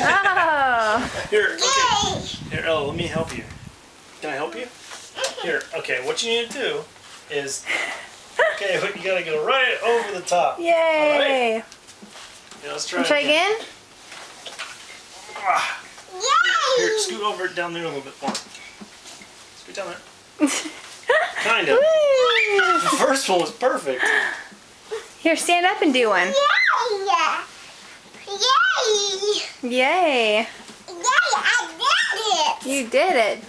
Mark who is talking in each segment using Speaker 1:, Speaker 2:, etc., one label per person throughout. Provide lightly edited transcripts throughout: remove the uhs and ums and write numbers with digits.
Speaker 1: Oh.
Speaker 2: Here, okay. Here, oh, let me help you. Can I help you? Here, okay, what you need to do is, okay, you gotta go right over the top.
Speaker 1: Yay!
Speaker 2: All right? Yeah, let's try it
Speaker 1: again?
Speaker 2: Ah.
Speaker 3: Yay!
Speaker 2: Here, scoot over it down there a little bit more. Scoot down there. Kind of.
Speaker 1: Woo!
Speaker 2: The first one was perfect.
Speaker 1: Here, stand up and do one.
Speaker 3: Yay! Yay!
Speaker 1: Yay!
Speaker 3: Yay! I did it!
Speaker 1: You did it.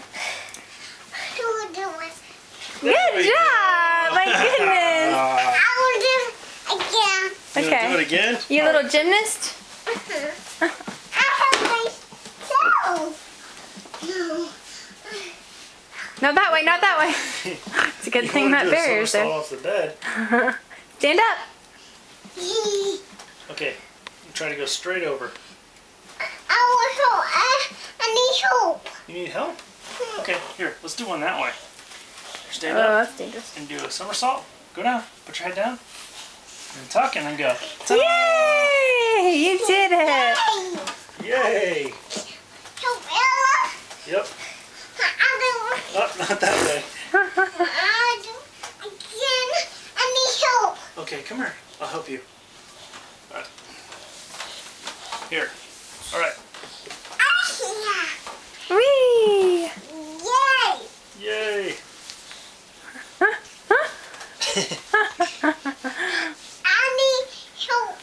Speaker 3: Who do it?
Speaker 1: Good job! My goodness.
Speaker 3: I will do it again.
Speaker 2: You wanna do it
Speaker 1: Okay.
Speaker 2: again?
Speaker 1: You
Speaker 2: All
Speaker 1: little
Speaker 2: right.
Speaker 1: gymnast?
Speaker 3: I have my toe. No.
Speaker 1: Not that way, not that way. It's a good
Speaker 2: You
Speaker 1: thing
Speaker 2: wanna
Speaker 1: that
Speaker 2: do a
Speaker 1: barrier's
Speaker 2: somersault
Speaker 1: there.
Speaker 2: off the bed.
Speaker 1: Stand up.
Speaker 2: Okay, try to go straight over.
Speaker 3: I need help.
Speaker 2: You need help? Okay, here, let's do one that way. Stand
Speaker 1: Oh,
Speaker 2: up
Speaker 1: that's dangerous.
Speaker 2: and do a somersault. Go down, put your head down, and tuck, and then go.
Speaker 1: Yay! You did it.
Speaker 2: Yay!
Speaker 3: Help Ella.
Speaker 2: Yep.
Speaker 3: I
Speaker 2: Oh, not that way.
Speaker 3: do again. I need help.
Speaker 2: Okay, come here. I'll help you. All right. Here. All right.
Speaker 1: Whee!
Speaker 3: Yay!
Speaker 2: Yay!
Speaker 3: I need help.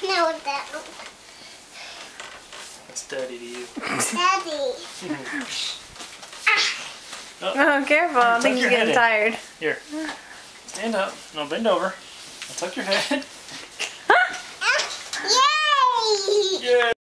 Speaker 3: No, Dad.
Speaker 2: That's daddy to you.
Speaker 3: Daddy.
Speaker 1: Oh, careful. I
Speaker 2: Tuck
Speaker 1: think
Speaker 2: your
Speaker 1: he's
Speaker 2: head
Speaker 1: getting
Speaker 2: in.
Speaker 1: tired.
Speaker 2: Here. Stand up. No, bend over. Now tuck your head.
Speaker 3: Yay!
Speaker 2: Yay!